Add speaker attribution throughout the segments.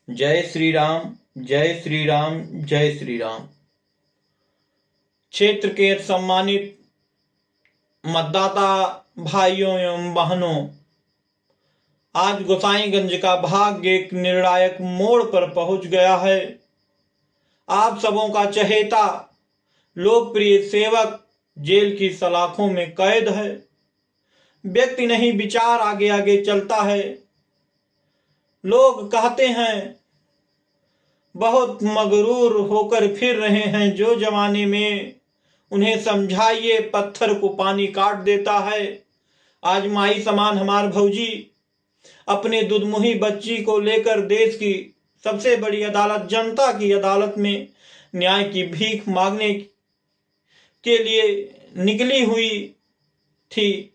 Speaker 1: जय श्री राम, जय श्री राम, जय श्री राम। क्षेत्र के सम्मानित मतदाता भाइयों एवं बहनों, आज गोसाईगंज का भाग्य एक निर्णायक मोड़ पर पहुंच गया है। आप सबों का चहेता लोकप्रिय सेवक जेल की सलाखों में कैद है। व्यक्ति नहीं, विचार आगे आगे चलता है। लोग कहते हैं बहुत मगरूर होकर फिर रहे हैं, जो जमाने में उन्हें समझाइए पत्थर को पानी काट देता है। आज माई समान हमार भौजी अपने दुधमुही बच्ची को लेकर देश की सबसे बड़ी अदालत, जनता की अदालत में न्याय की भीख मांगने के लिए निकली हुई थी।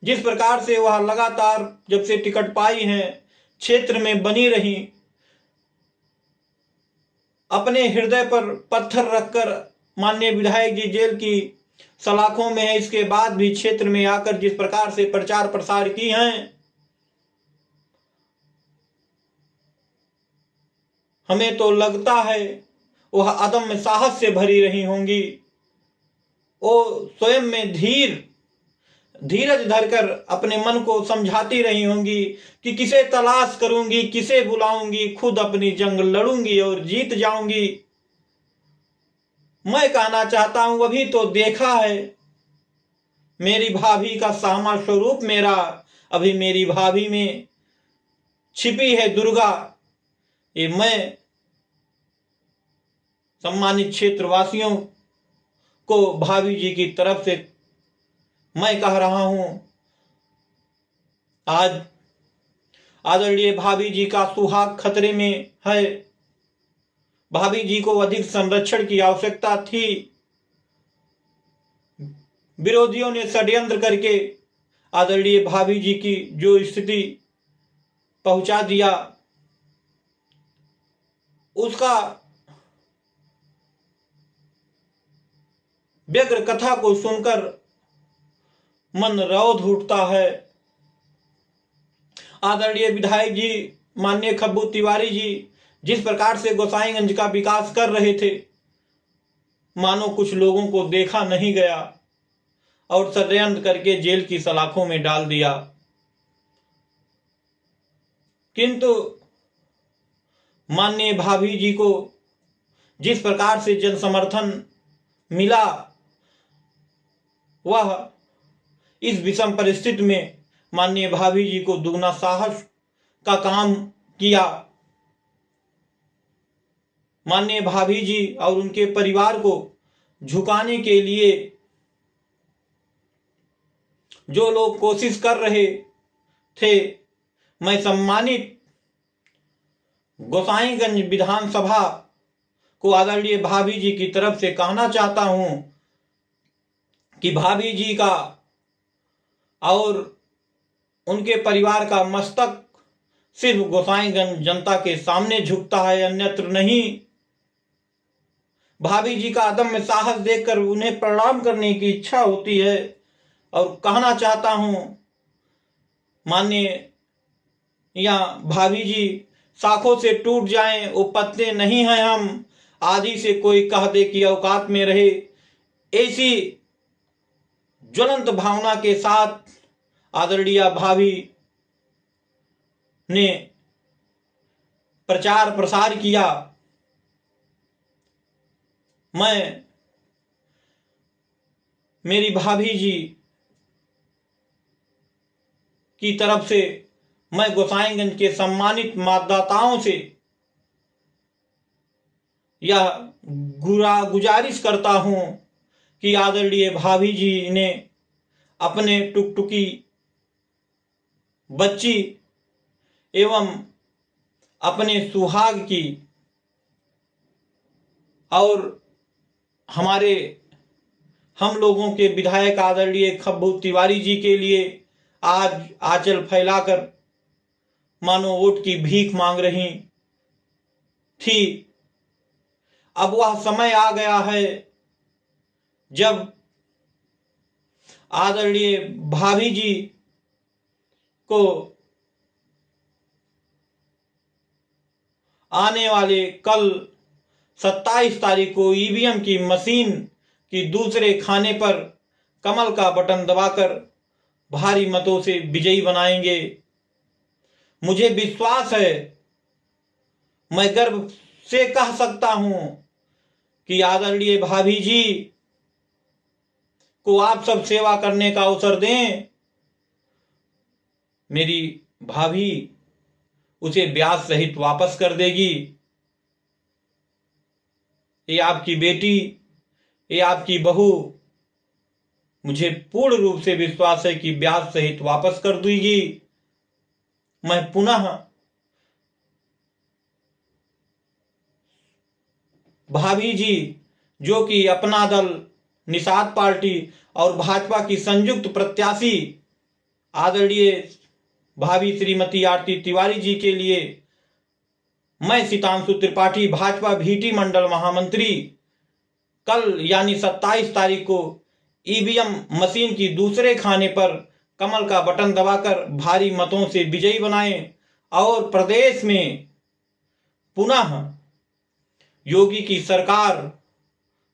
Speaker 1: जिस प्रकार से वह लगातार जब से टिकट पाई है क्षेत्र में बनी रही, अपने हृदय पर पत्थर रखकर माननीय विधायक जी जेल की सलाखों में है। इसके बाद भी क्षेत्र में आकर जिस प्रकार से प्रचार प्रसार की हैं, हमें तो लगता है वह अदम्य साहस से भरी रही होंगी। वो स्वयं में धीरज धरकर अपने मन को समझाती रही होंगी कि किसे तलाश करूंगी, किसे बुलाऊंगी, खुद अपनी जंग लड़ूंगी और जीत जाऊंगी। मैं कहना चाहता हूं, अभी तो देखा है मेरी भाभी का सामा स्वरूप मेरा, अभी मेरी भाभी में छिपी है दुर्गा। ये मैं सम्मानित क्षेत्रवासियों को भाभी जी की तरफ से मैं कह रहा हूं, आज आदरणीय भाभी जी का सुहाग खतरे में है। भाभी जी को अधिक संरक्षण की आवश्यकता थी। विरोधियों ने षड्यंत्र करके आदरणीय भाभी जी की जो स्थिति पहुंचा दिया, उसका व्यग्र कथा को सुनकर मन रौद उठता है। आदरणीय विधायक जी माननीय खब्बू तिवारी जी जिस प्रकार से गोसाईगंज का विकास कर रहे थे, मानो कुछ लोगों को देखा नहीं गया और षड्यंत्र करके जेल की सलाखों में डाल दिया। किंतु माननीय भाभी जी को जिस प्रकार से जन समर्थन मिला, वह इस विषम परिस्थिति में माननीय भाभी जी को दुगना साहस का काम किया। माननीय भाभी जी और उनके परिवार को झुकाने के लिए जो लोग कोशिश कर रहे थे, मैं सम्मानित गोसाईगंज विधानसभा को आदरणीय भाभी जी की तरफ से कहना चाहता हूं कि भाभी जी का और उनके परिवार का मस्तक सिर्फ गोसाईगंज जनता के सामने झुकता है, अन्यत्र नहीं। भाभी जी का अदम्य साहस देखकर उन्हें प्रणाम करने की इच्छा होती है और कहना चाहता हूं, माननीय या भाभी जी शाखों से टूट जाएं, वो पत्ते नहीं हैं हम, आदि से कोई कह दे कि औकात में रहे, ऐसी ज्वलंत भावना के साथ आदरणीय भाभी ने प्रचार प्रसार किया। मैं मेरी भाभी जी की तरफ से मैं गोसाईगंज के सम्मानित मतदाताओं से यह गुजारिश करता हूं कि आदरणीय भाभी जी ने अपने टुकटुकी बच्ची एवं अपने सुहाग की और हम लोगों के विधायक आदरणीय खब्बू तिवारी जी के लिए आज आंचल फैलाकर मानो वोट की भीख मांग रही थी। अब वह समय आ गया है जब आदरणीय भाभी जी को आने वाले कल 27 तारीख को ईवीएम की मशीन की दूसरे खाने पर कमल का बटन दबाकर भारी मतों से विजयी बनाएंगे। मुझे विश्वास है, मैं गर्व से कह सकता हूं कि आदरणीय भाभी जी को आप सब सेवा करने का अवसर दें। मेरी भाभी उसे ब्याज सहित वापस कर देगी। ये आपकी बेटी, ये आपकी बहू, मुझे पूर्ण रूप से विश्वास है कि ब्याज सहित वापस कर देगी। मैं पुनः भाभी जी, जो कि अपना दल निषाद पार्टी और भाजपा की संयुक्त प्रत्याशी आदरणीय भाभी श्रीमती आरती तिवारी जी के लिए मैं सीतांशु त्रिपाठी भाजपा भीटी मंडल महामंत्री कल यानी 27 तारीख को ईवीएम मशीन की दूसरे खाने पर कमल का बटन दबाकर भारी मतों से विजयी बनाएं और प्रदेश में पुनः योगी की सरकार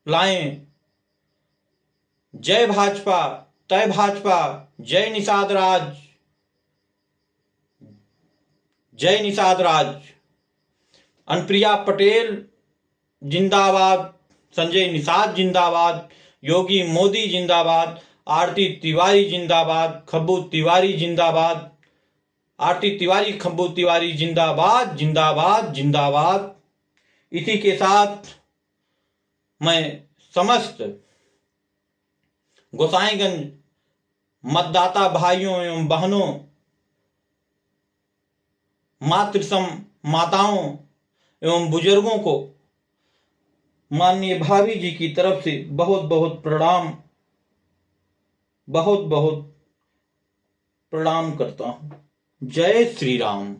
Speaker 1: लाएं। जय भाजपा, तय भाजपा, जय निषाद राज, जय निषाद राज। अनुप्रिया पटेल जिंदाबाद, संजय निषाद जिंदाबाद, योगी मोदी जिंदाबाद, आरती तिवारी जिंदाबाद, खब्बू तिवारी जिंदाबाद, आरती तिवारी खब्बू तिवारी जिंदाबाद जिंदाबाद जिंदाबाद। इसी के साथ मैं समस्त गोसाईगंज मतदाता भाइयों एवं बहनों, मातृसम माताओं एवं बुजुर्गों को माननीय भाभी जी की तरफ से बहुत बहुत प्रणाम, बहुत बहुत प्रणाम करता हूं। जय श्री राम।